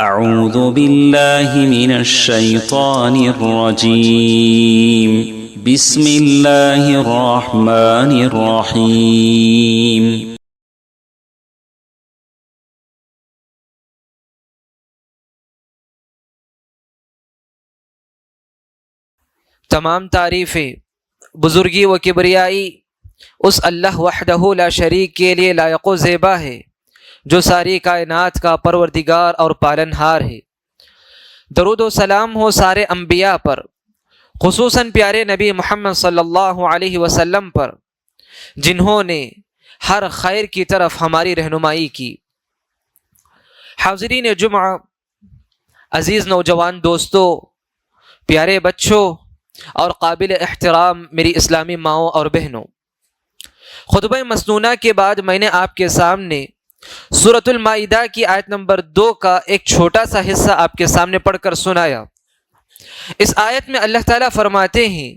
أعوذ بالله من الشيطان الرجيم بسم الله الرحمن الرحيم تمام تعریفیں بزرگی و کبریائی اس اللہ وحدہ لا شریک کے لیے لائق و زیبا ہے جو ساری کائنات کا پروردگار اور پالنہار ہے۔ درود و سلام ہو سارے انبیاء پر، خصوصاً پیارے نبی محمد صلی اللہ علیہ وسلم پر، جنہوں نے ہر خیر کی طرف ہماری رہنمائی کی۔ حاضرین جمعہ، عزیز نوجوان دوستوں، پیارے بچوں اور قابل احترام میری اسلامی ماؤں اور بہنوں، خطبہ مسنونہ کے بعد میں نے آپ کے سامنے سورۃ المائدہ کی آیت نمبر 2 کا ایک چھوٹا سا حصہ آپ کے سامنے پڑھ کر سنایا۔ اس آیت میں اللہ تعالیٰ فرماتے ہیں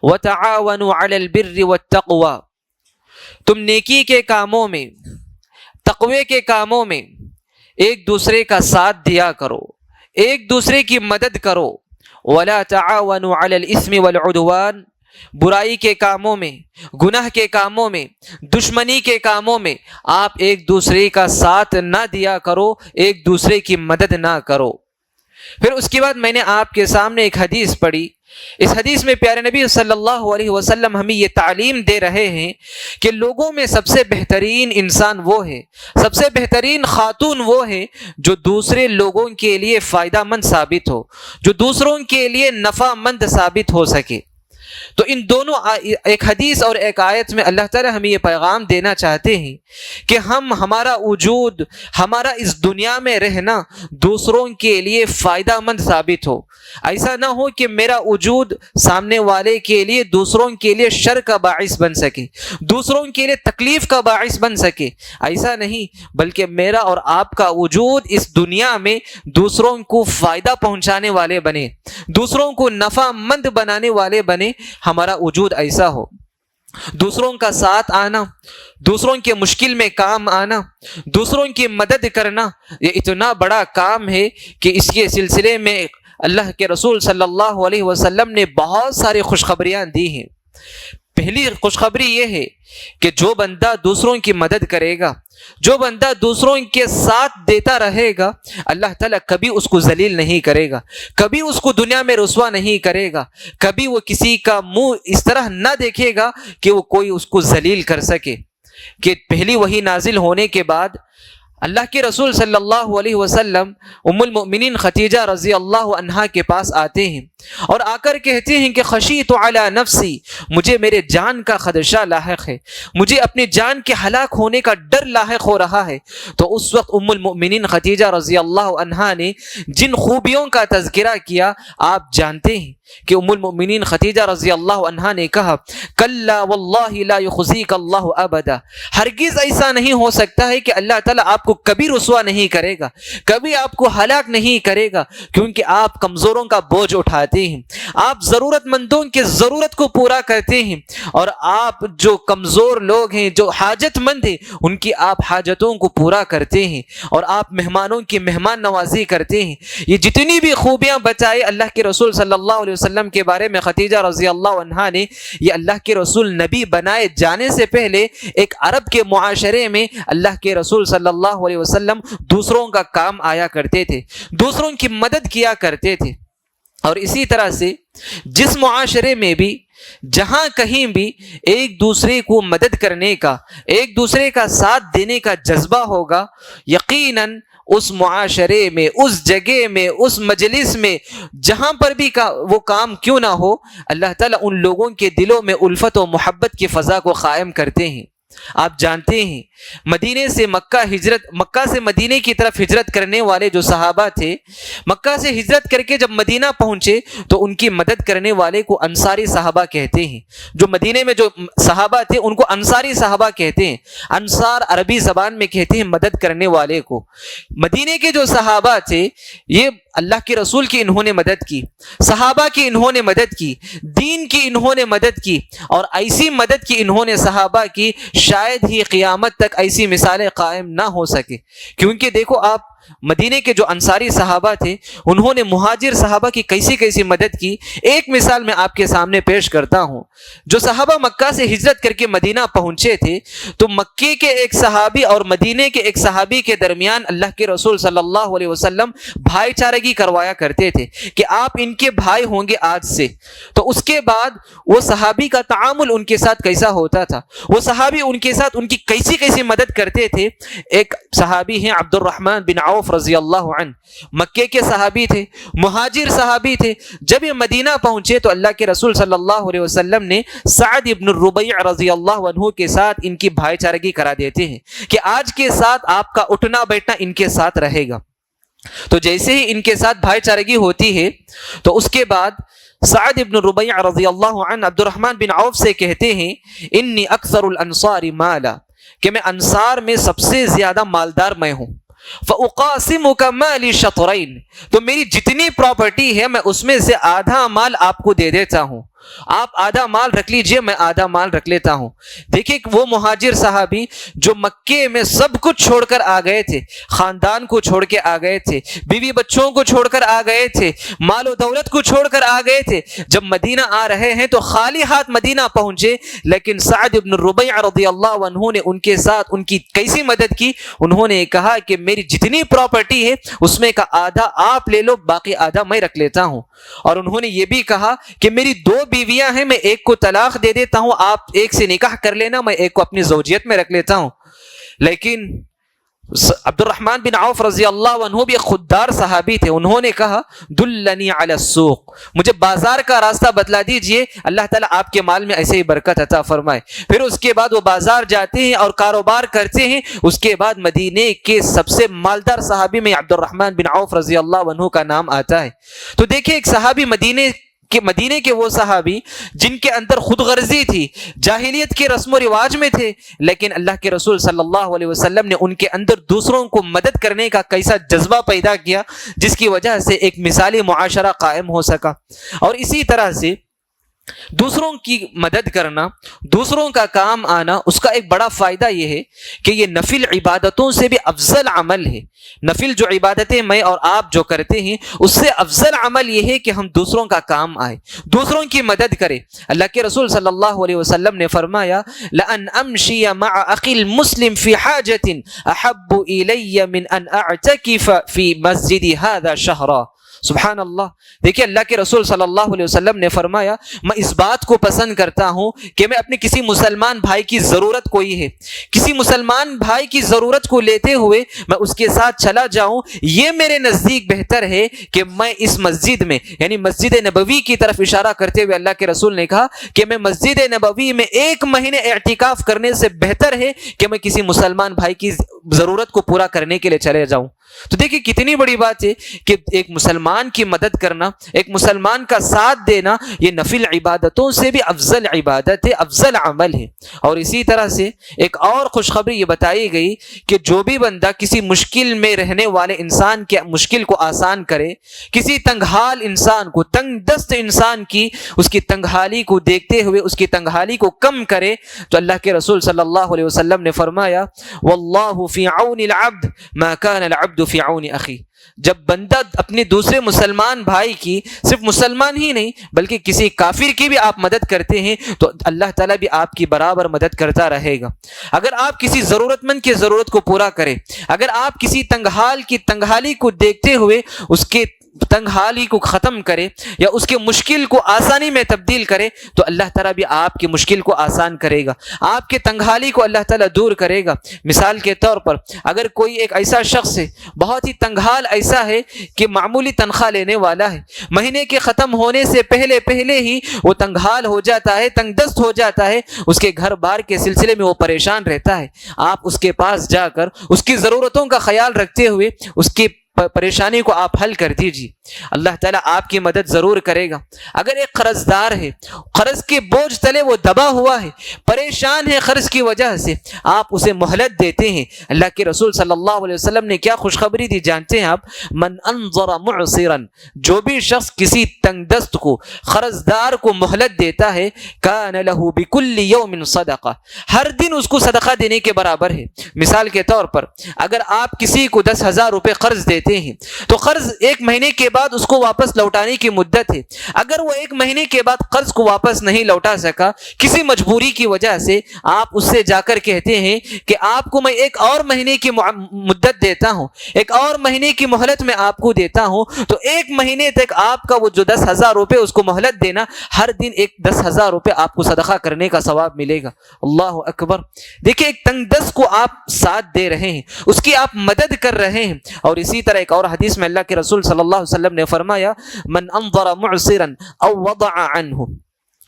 وَتَعَاوَنُوا عَلَى الْبِرِّ وَالتَّقْوَى، تم نیکی کے کاموں میں، تقوی کے کاموں میں ایک دوسرے کا ساتھ دیا کرو، ایک دوسرے کی مدد کرو۔ وَلَا تَعَاوَنُوا عَلَى الْإِثْمِ وَالْعُدْوَانِ، برائی کے کاموں میں، گناہ کے کاموں میں، دشمنی کے کاموں میں آپ ایک دوسرے کا ساتھ نہ دیا کرو، ایک دوسرے کی مدد نہ کرو۔ پھر اس کے بعد میں نے آپ کے سامنے ایک حدیث پڑھی۔ اس حدیث میں پیارے نبی صلی اللہ علیہ وسلم ہمیں یہ تعلیم دے رہے ہیں کہ لوگوں میں سب سے بہترین انسان وہ ہے، سب سے بہترین خاتون وہ ہے جو دوسرے لوگوں کے لیے فائدہ مند ثابت ہو، جو دوسروں کے لیے نفع مند ثابت ہو سکے۔ تو ان دونوں ایک حدیث اور ایک آیت میں اللہ تعالیٰ ہمیں یہ پیغام دینا چاہتے ہیں کہ ہمارا وجود، ہمارا اس دنیا میں رہنا دوسروں کے لیے فائدہ مند ثابت ہو۔ ایسا نہ ہو کہ میرا وجود سامنے والے کے لیے، دوسروں کے لیے شر کا باعث بن سکے، دوسروں کے لیے تکلیف کا باعث بن سکے۔ ایسا نہیں، بلکہ میرا اور آپ کا وجود اس دنیا میں دوسروں کو فائدہ پہنچانے والے بنے، دوسروں کو نفع مند بنانے والے بنے۔ ہمارا وجود ایسا ہو، دوسروں کا ساتھ آنا، دوسروں کے مشکل میں کام آنا، دوسروں کی مدد کرنا، یہ اتنا بڑا کام ہے کہ اس کے سلسلے میں اللہ کے رسول صلی اللہ علیہ وسلم نے بہت ساری خوشخبریاں دی ہیں۔ پہلی خوشخبری یہ ہے کہ جو بندہ دوسروں کی مدد کرے گا، جو بندہ دوسروں کے ساتھ دیتا رہے گا، اللہ تعالیٰ کبھی اس کو ذلیل نہیں کرے گا، کبھی اس کو دنیا میں رسوا نہیں کرے گا، کبھی وہ کسی کا منہ اس طرح نہ دیکھے گا کہ وہ کوئی اس کو ذلیل کر سکے۔ کہ پہلی وحی نازل ہونے کے بعد اللہ کے رسول صلی اللہ علیہ وسلم ام المؤمنین خدیجہ رضی اللہ عنہا کے پاس آتے ہیں اور آ کر کہتے ہیں کہ خشیت علی نفسی، مجھے میرے جان کا خدشہ لاحق ہے، مجھے اپنی جان کے ہلاک ہونے کا ڈر لاحق ہو رہا ہے۔ تو اس وقت ام المؤمنین خدیجہ رضی اللہ عنہا نے جن خوبیوں کا تذکرہ کیا آپ جانتے ہیں کہ ام المؤمنین خدیجہ رضی اللہ عنہا نے کہا کلا واللہ لا یخزیک اللہ ابدا، ہرگز ایسا نہیں ہو سکتا ہے کہ اللہ تعالیٰ آپ کو کبھی رسوا نہیں کرے گا، کبھی آپ کو ہلاک نہیں کرے گا، کیونکہ آپ کمزوروں کا بوجھ اٹھاتے ہیں، آپ ضرورت مندوں کی ضرورت کو پورا کرتے ہیں، اور آپ جو کمزور لوگ ہیں، جو حاجت مند ہیں، ان کی آپ حاجتوں کو پورا کرتے ہیں، اور آپ مہمانوں کی مہمان نوازی کرتے ہیں۔ یہ جتنی بھی خوبیاں بتائے اللہ کے رسول صلی اللہ علیہ وسلم کے بارے میں خدیجہ رضی اللہ عنہا نے، یہ اللہ کے رسول نبی بنائے جانے سے پہلے ایک عرب کے معاشرے میں اللہ کے رسول صلی اللہ علیہ وسلم دوسروں کا کام آیا کرتے تھے، دوسروں کی مدد کیا کرتے تھے۔ اور اسی طرح سے جس معاشرے میں بھی، جہاں کہیں بھی ایک دوسرے کو مدد کرنے کا، ایک دوسرے کا ساتھ دینے کا جذبہ ہوگا، یقیناً اس معاشرے میں، اس جگہ میں، اس مجلس میں، جہاں پر بھی وہ کام کیوں نہ ہو، اللہ تعالیٰ ان لوگوں کے دلوں میں الفت و محبت کی فضا کو قائم کرتے ہیں۔ آپ جانتے ہیں مدینے سے مکہ سے مدینے کی طرف ہجرت کرنے والے جو صحابہ تھے، مکہ سے ہجرت کر کے جب مدینہ پہنچے تو ان کی مدد کرنے والے کو انصاری صحابہ کہتے ہیں۔ جو مدینے میں جو صحابہ تھے ان کو انصاری صحابہ کہتے ہیں۔ انصار عربی زبان میں کہتے ہیں مدد کرنے والے کو۔ مدینے کے جو صحابہ تھے، یہ اللہ کے رسول کی انہوں نے مدد کی، صحابہ کی انہوں نے مدد کی، دین کی انہوں نے مدد کی، اور ایسی مدد کی انہوں نے صحابہ کی شاید ہی قیامت تک ایسی مثالیں قائم نہ ہو سکے۔ کیونکہ دیکھو آپ مدینے کے جو انصاری صحابہ تھے انہوں نے مہاجر صحابہ کی کیسی کیسی مدد کی، ایک مثال میں آپ کے سامنے پیش کرتا ہوں۔ جو صحابہ مکہ سے ہجرت کر کے مدینہ پہنچے تھے تو مکے کے ایک صحابی اور مدینے کے ایک صحابی کے درمیان اللہ کے رسول صلی اللہ علیہ وسلم بھائی چارگی کروایا کرتے تھے کہ آپ ان کے بھائی ہوں گے آج سے۔ تو اس کے بعد وہ صحابی کا تعامل ان کے ساتھ کیسا ہوتا تھا، وہ صحابی ان کے ساتھ ان کی کیسی کیسی مدد کرتے تھے۔ ایک صحابی ہیں عبد الرحمن بن عوف رضی اللہ عنہ، مکے کے صحابی تھے، مہاجر صحابی تھے۔ جب یہ مدینہ پہنچے تو اللہ کے رسول صلی اللہ علیہ وسلم نے سعد ابن الربیع رضی اللہ عنہ کے ساتھ ان کی بھائی چارگی کرا دیتے ہیں کہ آج کے ساتھ آپ کا اٹھنا بیٹھنا ان کے ساتھ رہے گا۔ تو جیسے ہی ان کے ساتھ بھائی چارگی ہوتی ہے تو اس کے بعد سعد ابن ربیع رضی اللہ عنہ عبد الرحمن بن عوف سے کہتے ہیں انی اکثر الانصار مالا، کہ میں انصار میں سب سے زیادہ مالدار میں ہوں۔ فَأُقَاسِمُكَ مَالِ شَطْرَيْن، تو میری جتنی پراپرٹی ہے میں اس میں سے آدھا مال آپ کو دے دیتا ہوں، آپ آدھا مال رکھ لیجئے میں آدھا مال رکھ لیتا ہوں۔ دیکھیں وہ مہاجر صحابی جو مکے میں سب کچھ چھوڑ کر آ گئے تھے، خاندان کو چھوڑ کے آ گئے تھے، بیوی بچوں کو چھوڑ کر آ گئے تھے، مال و دولت کو چھوڑ کر آ گئے تھے، جب مدینہ آ رہے ہیں تو خالی ہاتھ مدینہ پہنچے، لیکن سعد ابن الربیع رضی اللہ عنہ نے ان کے ساتھ ان کی کیسی مدد کی، انہوں نے کہا کہ میری جتنی پراپرٹی ہے اس میں کا آدھا آپ لے لو، باقی آدھا میں رکھ لیتا ہوں۔ اور انہوں نے یہ بھی کہا کہ میری دو بیویاں ہیں، میں ایک کو طلاق دے دیتا ہوں، آپ ایک سے نکاح کر لینا، میں ایک کو اپنی زوجیت میں رکھ لیتا ہوں۔ لیکن عبد الرحمن بن عوف رضی اللہ عنہ بھی ایک خوددار صحابی تھے، انہوں نے کہا دلنی علی السوق، مجھے بازار کا راستہ بتلا دیجئے، اللہ تعالیٰ آپ کے مال میں ایسے ہی برکت عطا فرمائے۔ پھر اس کے بعد وہ بازار جاتے ہیں اور کاروبار کرتے ہیں۔ اس کے بعد مدینے کے سب سے مالدار صحابی میں عبد الرحمن بن عوف رضی اللہ عنہ کا نام آتا ہے۔ تو دیکھیں ایک صحابی مدینے کے وہ صحابی جن کے اندر خود غرضی تھی، جاہلیت کے رسم و رواج میں تھے، لیکن اللہ کے رسول صلی اللہ علیہ وسلم نے ان کے اندر دوسروں کو مدد کرنے کا کیسا جذبہ پیدا کیا، جس کی وجہ سے ایک مثالی معاشرہ قائم ہو سکا۔ اور اسی طرح سے دوسروں کی مدد کرنا، دوسروں کا کام آنا، اس کا ایک بڑا فائدہ یہ ہے کہ یہ نفل عبادتوں سے بھی افضل عمل ہے۔ نفل جو عبادتیں میں اور آپ جو کرتے ہیں اس سے افضل عمل یہ ہے کہ ہم دوسروں کا کام آئے، دوسروں کی مدد کریں۔ اللہ کے رسول صلی اللہ علیہ وسلم نے فرمایا لَأَنْ أَمْشِيَ مَعَ أَخِي الْمُسْلِمِ فِي حَاجَةٍ أَحَبُّ إِلَيَّ مِنْ أَنْ أَعْتَكِفَ فِي مَسْجِدِ هَذَا شَهْرًا۔ سبحان اللہ، دیکھیں اللہ کے رسول صلی اللہ علیہ وسلم نے فرمایا میں اس بات کو پسند کرتا ہوں کہ میں اپنے کسی مسلمان بھائی کی ضرورت کوئی ہے، کسی مسلمان بھائی کی ضرورت کو لیتے ہوئے میں اس کے ساتھ چلا جاؤں، یہ میرے نزدیک بہتر ہے کہ میں اس مسجد میں، یعنی مسجد نبوی کی طرف اشارہ کرتے ہوئے اللہ کے رسول نے کہا کہ میں مسجد نبوی میں 1 مہینے اعتکاف کرنے سے بہتر ہے کہ میں کسی مسلمان بھائی کی ضرورت کو پورا کرنے کے لیے چلے جاؤں۔ تو دیکھیں کتنی بڑی بات ہے کہ ایک مسلمان کی مدد کرنا، ایک مسلمان کا ساتھ دینا، یہ نفل عبادتوں سے بھی افضل عبادت ہے، افضل عمل ہے۔ اور اسی طرح سے ایک اور خوشخبری یہ بتائی گئی کہ جو بھی بندہ کسی مشکل میں رہنے والے انسان کے مشکل کو آسان کرے، کسی تنگحال انسان کو، تنگ دست انسان کی اس کی تنگحالی کو دیکھتے ہوئے اس کی تنگحالی کو کم کرے، تو اللہ کے رسول صلی اللہ علیہ وسلم نے فرمایا واللہ فی عون العبد ما کان العبد فی عون اخی، جب بندہ اپنے دوسرے مسلمان بھائی کی، صرف مسلمان ہی نہیں بلکہ کسی کافر کی بھی آپ مدد کرتے ہیں تو اللہ تعالیٰ بھی آپ کی برابر مدد کرتا رہے گا۔ اگر آپ کسی ضرورت مند کی ضرورت کو پورا کریں، اگر آپ کسی تنگحال کی تنگحالی کو دیکھتے ہوئے اس کے تنگحالی کو ختم کرے یا اس کے مشکل کو آسانی میں تبدیل کرے تو اللہ تعالیٰ بھی آپ کی مشکل کو آسان کرے گا، آپ کے تنگحالی کو اللہ تعالیٰ دور کرے گا۔ مثال کے طور پر اگر کوئی ایک ایسا شخص ہے، بہت ہی تنگحال ایسا ہے کہ معمولی تنخواہ لینے والا ہے، مہینے کے ختم ہونے سے پہلے ہی وہ تنگحال ہو جاتا ہے، تنگ دست ہو جاتا ہے، اس کے گھر بار کے سلسلے میں وہ پریشان رہتا ہے، آپ اس کے پاس جا کر اس کی ضرورتوں کا خیال رکھتے ہوئے اس کے پریشانی کو آپ حل کر دیجیے، اللہ تعالیٰ آپ کی مدد ضرور کرے گا۔ اگر ایک قرض دار ہے، قرض کے بوجھ تلے وہ دبا ہوا ہے، پریشان ہے قرض کی وجہ سے، آپ اسے مہلت دیتے ہیں، اللہ کے رسول صلی اللہ علیہ وسلم نے کیا خوشخبری دی جانتے ہیں آپ؟ من انظر معسرا، جو بھی شخص کسی تنگ دست کو، قرض دار کو مہلت دیتا ہے، کان لہ بکل یوم صدقہ، ہر دن اس کو صدقہ دینے کے برابر ہے۔ مثال کے طور پر اگر آپ کسی کو 10,000 روپے قرض دیتے ہیں تو قرض 1 مہینے کے بعد اس کو واپس لوٹانے کی مدت ہے۔ اگر وہ 1 مہینے کے بعد قرض کو واپس نہیں لوٹا سکا کسی مجبوری کی وجہ سے، آپ اس سے جا کر کہتے ہیں کہ آپ کو میں 1 اور مہینے کی مدت دیتا ہوں، 1 اور مہینے کی مہلت میں آپ کو دیتا ہوں، تو 1 مہینے تک آپ کا وہ جو 10,000 روپے اس کو مہلت دینا، ہر دن 10,000 روپے آپ کو صدقہ کرنے کا ثواب ملے گا۔ اللہ اکبر! دیکھیں، ایک تنگ دست کو آپ ساتھ دے رہے ہیں، اس کی آپ مدد کر رہے ہیں۔ اور اسی طرح ایک اور حدیث میں اللہ کے رسول صلی اللہ علیہ وسلم نے فرمایا، من انظر معسرا او وضع عنہ،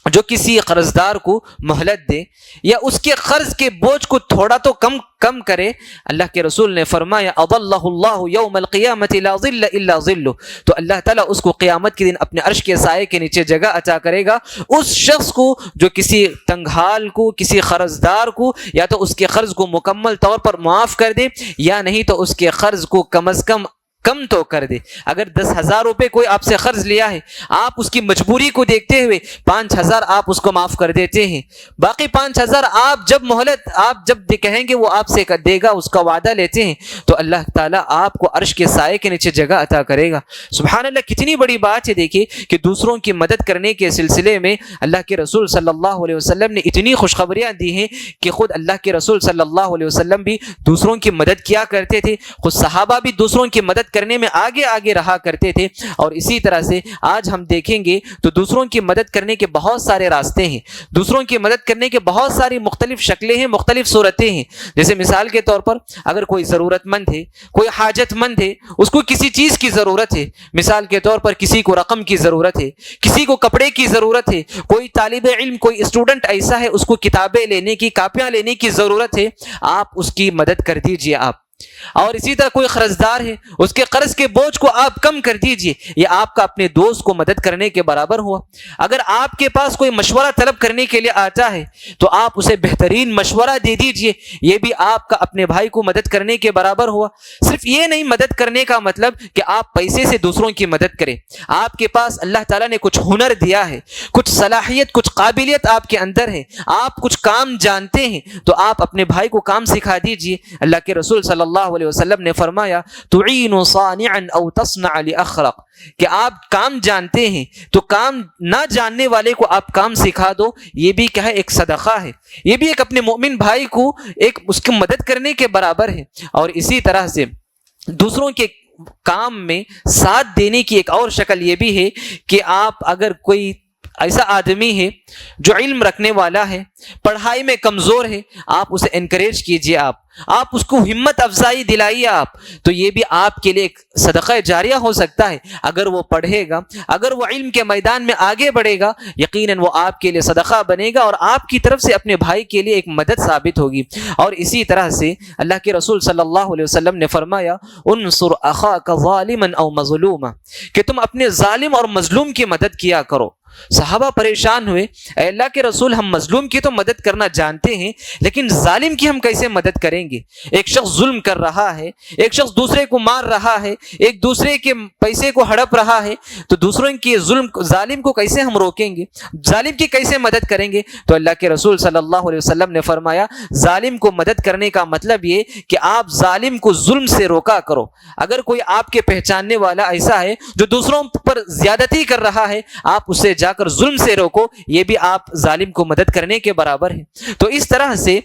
جو کسی قرض دار کو مہلت دے یا اس کے قرض کے بوجھ کو تھوڑا تو کم کرے، اللہ کے رسول نے فرمایا اضلہ اللہ یوم القیامت لا ظل الا ظلہ، تو اللہ تعالیٰ اس کو قیامت کے دن اپنے عرش کے سائے کے نیچے جگہ عطا کرے گا۔ اس شخص کو جو کسی تنگ حال کو، کسی قرض دار کو یا تو اس کے قرض کو مکمل طور پر معاف کر دے، یا نہیں تو اس کے قرض کو کم از کم تو کر دے۔ اگر 10,000 روپے کوئی آپ سے قرض لیا ہے، آپ اس کی مجبوری کو دیکھتے ہوئے 5,000 آپ اس کو معاف کر دیتے ہیں، باقی 5,000 آپ جب کہیں گے وہ آپ سے دے گا، اس کا وعدہ لیتے ہیں، تو اللہ تعالیٰ آپ کو عرش کے سائے کے نیچے جگہ عطا کرے گا۔ سبحان اللہ! کتنی بڑی بات ہے۔ دیکھیے کہ دوسروں کی مدد کرنے کے سلسلے میں اللہ کے رسول صلی اللہ علیہ وسلم نے اتنی خوشخبریاں دی ہیں کہ خود اللہ کے رسول صلی اللہ علیہ وسلم بھی دوسروں کی مدد کیا کرتے تھے، خود صحابہ بھی دوسروں کی مدد کرنے میں آگے رہا کرتے تھے۔ اور اسی طرح سے آج ہم دیکھیں گے تو دوسروں کی مدد کرنے کے بہت سارے راستے ہیں، دوسروں کی مدد کرنے کے بہت ساری مختلف شکلیں ہیں، مختلف صورتیں ہیں۔ جیسے مثال کے طور پر اگر کوئی ضرورت مند ہے، کوئی حاجت مند ہے، اس کو کسی چیز کی ضرورت ہے، مثال کے طور پر کسی کو رقم کی ضرورت ہے، کسی کو کپڑے کی ضرورت ہے، کوئی طالب علم، کوئی اسٹوڈنٹ ایسا ہے اس کو کتابیں لینے کی، کاپیاں لینے کی ضرورت ہے، آپ اس کی مدد کر دیجئے آپ۔ اور اسی طرح کوئی قرض دار ہے، اس کے قرض کے بوجھ کو آپ کم کر دیجئے، یہ آپ کا اپنے دوست کو مدد کرنے کے برابر ہوا۔ اگر آپ کے پاس کوئی مشورہ طلب کرنے کے لیے آتا ہے تو آپ اسے بہترین مشورہ دے دیجئے، یہ بھی آپ کا اپنے بھائی کو مدد کرنے کے برابر ہوا۔ صرف یہ نہیں مدد کرنے کا مطلب کہ آپ پیسے سے دوسروں کی مدد کریں، آپ کے پاس اللہ تعالیٰ نے کچھ ہنر دیا ہے، کچھ صلاحیت، کچھ قابلیت آپ کے اندر ہے، آپ کچھ کام جانتے ہیں، تو آپ اپنے بھائی کو کام سکھا دیجئے۔ اللہ کے رسول صلی اللہ علیہ وسلم نے فرمایا تعین صانعا او تصنع لاخرق، کہ آپ کام جانتے ہیں تو کام نہ جاننے والے کو آپ کام سکھا دو، یہ بھی کیا ہے؟ ایک صدقہ ہے، یہ بھی ایک اپنے مومن بھائی کو ایک اس کی مدد کرنے کے برابر ہے۔ اور اسی طرح سے دوسروں کے کام میں ساتھ دینے کی ایک اور شکل یہ بھی ہے کہ آپ اگر کوئی ایسا آدمی ہے جو علم رکھنے والا ہے، پڑھائی میں کمزور ہے، آپ اسے انکریج کیجئے، آپ اس کو ہمت افزائی دلائیے آپ، تو یہ بھی آپ کے لیے ایک صدقہ جاریہ ہو سکتا ہے۔ اگر وہ پڑھے گا، اگر وہ علم کے میدان میں آگے بڑھے گا، یقیناً وہ آپ کے لیے صدقہ بنے گا اور آپ کی طرف سے اپنے بھائی کے لیے ایک مدد ثابت ہوگی۔ اور اسی طرح سے اللہ کے رسول صلی اللہ علیہ وسلم نے فرمایا انصر اخاک ظالما او مظلوما، کہ تم اپنے ظالم اور مظلوم کی مدد کیا کرو۔ صحابہ پریشان ہوئے، اے اللہ کے رسول، ہم مظلوم کی تو مدد کرنا جانتے ہیں لیکن ظالم کی ہم کیسے مدد کریں گے؟ ایک شخص ظلم کر رہا ہے، ایک شخص دوسرے کو مار رہا ہے، ایک دوسرے کے پیسے کو ہڑپ رہا ہے، تو دوسروں کے ظالم کو کیسے ہم روکیں گے؟ ظالم کی کیسے مدد کریں گے؟ تو اللہ کے رسول صلی اللہ علیہ وسلم نے فرمایا ظالم کو مدد کرنے کا مطلب یہ کہ آپ ظالم کو ظلم سے روکا کرو۔ اگر کوئی آپ کے پہچاننے والا ایسا ہے جو دوسروں پر زیادتی کر رہا ہے، آپ اسے جا کر ظلم سے روکو، یہ بھی آپ ظالم کو مدد کرنے کے برابر ہے۔ تو اس طرح سے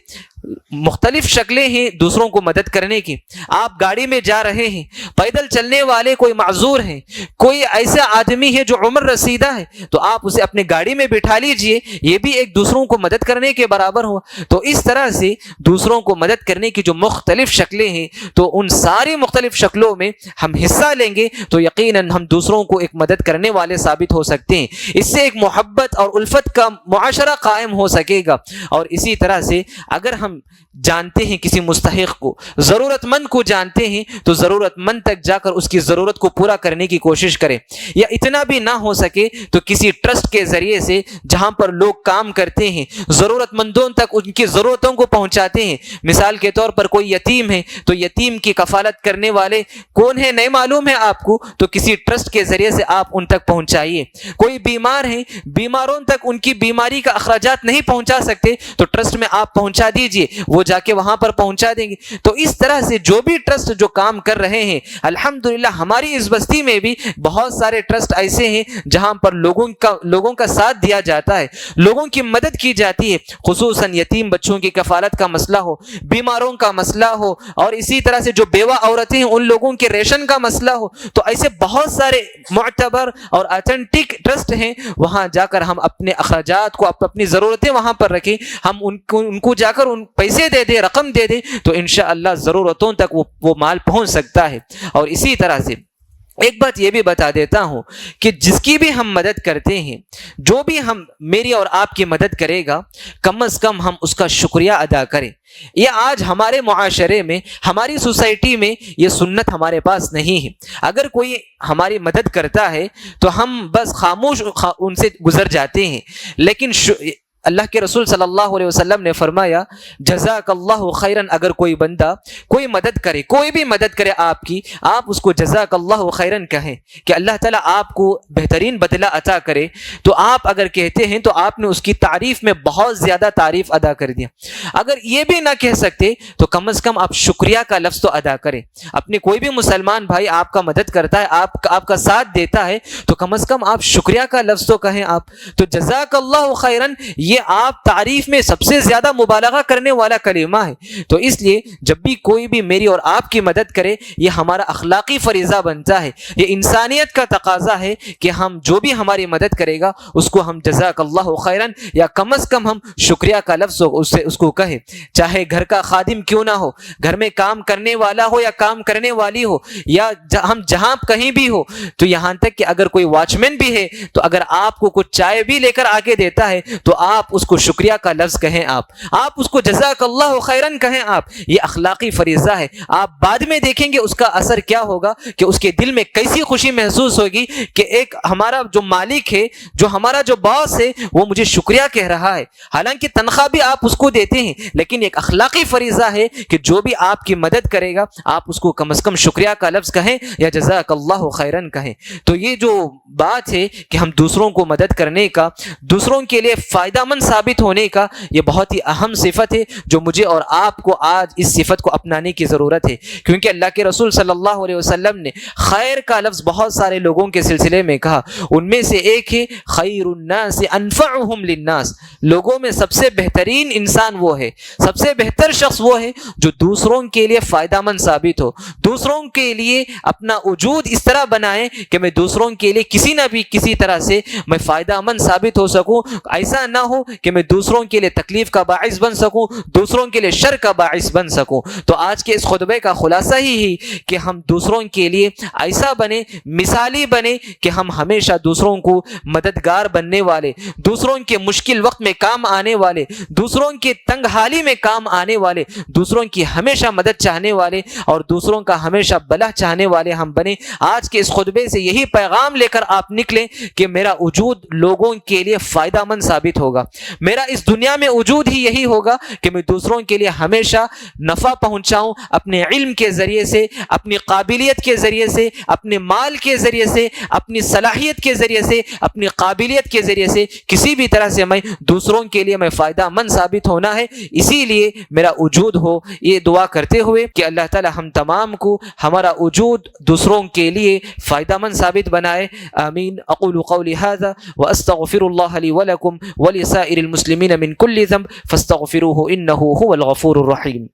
مختلف شکلیں ہیں دوسروں کو مدد کرنے کی۔ آپ گاڑی میں جا رہے ہیں، پیدل چلنے والے کوئی معذور ہیں، کوئی ایسا آدمی ہے جو عمر رسیدہ ہے، تو آپ اسے اپنے گاڑی میں بٹھا لیجئے، یہ بھی ایک دوسروں کو مدد کرنے کے برابر ہوا۔ تو اس طرح سے دوسروں کو مدد کرنے کی جو مختلف شکلیں ہیں، تو ان ساری مختلف شکلوں میں ہم حصہ لیں گے تو یقیناً ہم دوسروں کو ایک مدد کرنے والے ثابت ہو سکتے ہیں۔ اس سے ایک محبت اور الفت کا معاشرہ قائم ہو سکے گا۔ اور اسی طرح سے اگر ہم ہم جانتے ہیں کسی مستحق کو، ضرورت مند کو جانتے ہیں، تو ضرورت مند تک جا کر اس کی ضرورت کو پورا کرنے کی کوشش کریں، یا اتنا بھی نہ ہو سکے تو کسی ٹرسٹ کے ذریعے سے جہاں پر لوگ کام کرتے ہیں ضرورت مندوں تک ان کی ضرورتوں کو پہنچاتے ہیں۔ مثال کے طور پر کوئی یتیم ہے تو یتیم کی کفالت کرنے والے کون ہیں نہیں معلوم ہے آپ کو، تو کسی ٹرسٹ کے ذریعے سے آپ ان تک پہنچائیے۔ کوئی بیمار ہیں، بیماروں تک ان کی بیماری کا اخراجات نہیں پہنچا سکتے تو ٹرسٹ میں آپ پہنچا دیجئے، وہ جا کے وہاں پر پہنچا دیں گے۔ تو اس طرح سے جو بھی ٹرسٹ جو کام کر رہے ہیں، الحمدللہ ہماری اس بستی میں بھی بہت سارے ٹرسٹ ایسے ہیں جہاں پر لوگوں کا ساتھ دیا جاتا ہے، لوگوں کی مدد کی جاتی ہے، خصوصاً یتیم بچوں کی کفالت کا مسئلہ ہو، بیماروں کا مسئلہ ہو، اور اسی طرح سے جو بیوہ عورتیں ہیں ان لوگوں کے ریشن کا مسئلہ ہو۔ تو ایسے بہت سارے معتبر اور اتھینٹک ٹرسٹ ہیں، وہاں جا کر ہم اپنے اخراجات کو، اپنی ضرورتیں وہاں پر رکھیں، ہم ان کو جا کر ان پیسے دے دیں، رقم دے دیں، تو انشاءاللہ ضرورتوں تک وہ مال پہنچ سکتا ہے۔ اور اسی طرح سے ایک بات یہ بھی بتا دیتا ہوں کہ جس کی بھی ہم مدد کرتے ہیں، جو بھی میری اور آپ کی مدد کرے گا، کم از کم ہم اس کا شکریہ ادا کریں۔ یہ آج ہمارے معاشرے میں، ہماری سوسائٹی میں یہ سنت ہمارے پاس نہیں ہے۔ اگر کوئی ہماری مدد کرتا ہے تو ہم بس خاموش ان سے گزر جاتے ہیں، لیکن اللہ کے رسول صلی اللہ علیہ وسلم نے فرمایا جزاک اللہ خیرن، اگر کوئی بندہ کوئی مدد کرے، کوئی بھی مدد کرے آپ کی، آپ اس کو جزاک اللہ خیرن کہیں کہ اللہ تعالیٰ آپ کو بہترین بدلہ عطا کرے۔ تو آپ اگر کہتے ہیں تو آپ نے اس کی تعریف میں بہت زیادہ تعریف ادا کر دیا۔ اگر یہ بھی نہ کہہ سکتے تو کم از کم آپ شکریہ کا لفظ تو ادا کریں۔ اپنے کوئی بھی مسلمان بھائی آپ کا مدد کرتا ہے، آپ کا ساتھ دیتا ہے، تو کم از کم آپ شکریہ کا لفظ تو کہیں آپ۔ تو جزاک اللہ خیرن یہ آپ تعریف میں سب سے زیادہ مبالغہ کرنے والا کلمہ ہے۔ تو اس لیے جب بھی کوئی بھی میری اور آپ کی مدد کرے، یہ ہمارا اخلاقی فریضہ بنتا ہے، یہ انسانیت کا تقاضا ہے کہ ہم جو بھی ہماری مدد کرے گا اس کو ہم جزاک اللہ خیرن یا کم از کم ہم شکریہ کا لفظ اس کو کہیں، چاہے گھر کا خادم کیوں نہ ہو، گھر میں کام کرنے والا ہو یا کام کرنے والی ہو، یا ہم جہاں کہیں بھی ہو، تو یہاں تک کہ اگر کوئی واچ مین بھی ہے تو اگر آپ کو کچھ چائے بھی لے کر آگے دیتا ہے تو آپ اس کو شکریہ کا لفظ کہیں، آپ اس کو جزاک اللہ خیرن کہیں۔ آپ یہ اخلاقی فریضہ ہے۔ آپ بعد میں دیکھیں گے اس کا اثر کیا ہوگا، کہ اس کے دل میں کیسی خوشی محسوس ہوگی کہ ایک ہمارا جو مالک ہے، جو ہمارا جو باس ہے، وہ مجھے شکریہ کہہ رہا ہے۔ حالانکہ تنخواہ بھی آپ اس کو دیتے ہیں، لیکن ایک اخلاقی فریضہ ہے کہ جو بھی آپ کی مدد کرے گا آپ اس کو کم از کم شکریہ کا لفظ کہیں یا جزاک اللہ خیرن کہیں۔ تو یہ جو بات ہے کہ ہم دوسروں کو مدد کرنے کا، دوسروں کے لیے فائدہ مند ثابت ہونے کا، یہ بہت ہی اہم صفت ہے جو مجھے اور آپ کو آج اس صفت کو اپنانے کی ضرورت ہے، کیونکہ اللہ کے رسول صلی اللہ علیہ وسلم نے خیر کا لفظ بہت سارے لوگوں کے سلسلے میں کہا۔ ان میں سے ایک ہے خیر الناس انفعهم للناس، لوگوں میں سب سے بہترین انسان وہ ہے، سب سے بہتر شخص وہ ہے جو دوسروں کے لیے فائدہ مند ثابت ہو، دوسروں کے لیے اپنا وجود اس طرح بنائے کہ میں دوسروں کے لیے کسی نہ بھی کسی طرح سے میں فائدہ مند ثابت ہو سکوں، ایسا نہ ہو کہ میں دوسروں کے لیے تکلیف کا باعث بن سکوں، دوسروں کے لیے شر کا باعث بن سکوں۔ تو آج کے اس خطبے کا خلاصہ ہی کہ ہم دوسروں کے لیے ایسا بنے، مثالی بنے کہ ہم ہمیشہ دوسروں کو مددگار بننے والے، دوسروں کے مشکل وقت میں کام آنے والے، دوسروں کے تنگ حالی میں کام آنے والے، دوسروں کی ہمیشہ مدد چاہنے والے اور دوسروں کا ہمیشہ بھلا چاہنے والے ہم بنے۔ آج کے اس خطبے سے یہی پیغام لے کر آپ نکلیں کہ میرا وجود لوگوں کے لیے فائدہ مند ثابت ہوگا، میرا اس دنیا میں وجود ہی یہی ہوگا کہ میں دوسروں کے لیے ہمیشہ نفع پہنچاؤں، اپنے علم کے ذریعے سے، اپنی قابلیت کے ذریعے سے، اپنے مال کے ذریعے سے، اپنی صلاحیت کے ذریعے سے، اپنی قابلیت کے ذریعے سے، کسی بھی طرح سے میں دوسروں کے لیے میں فائدہ مند ثابت ہونا ہے۔ اسی لیے میرا وجود ہو، یہ دعا کرتے ہوئے کہ اللہ تعالی ہم تمام کو ہمارا وجود دوسروں کے لیے فائدہ مند ثابت بنائے۔ آمین۔ اقول قولی هذا واستغفر الله لي ولكم ولسائر المسلمين من كل ذنب فاستغفروه انه هو الغفور الرحيم۔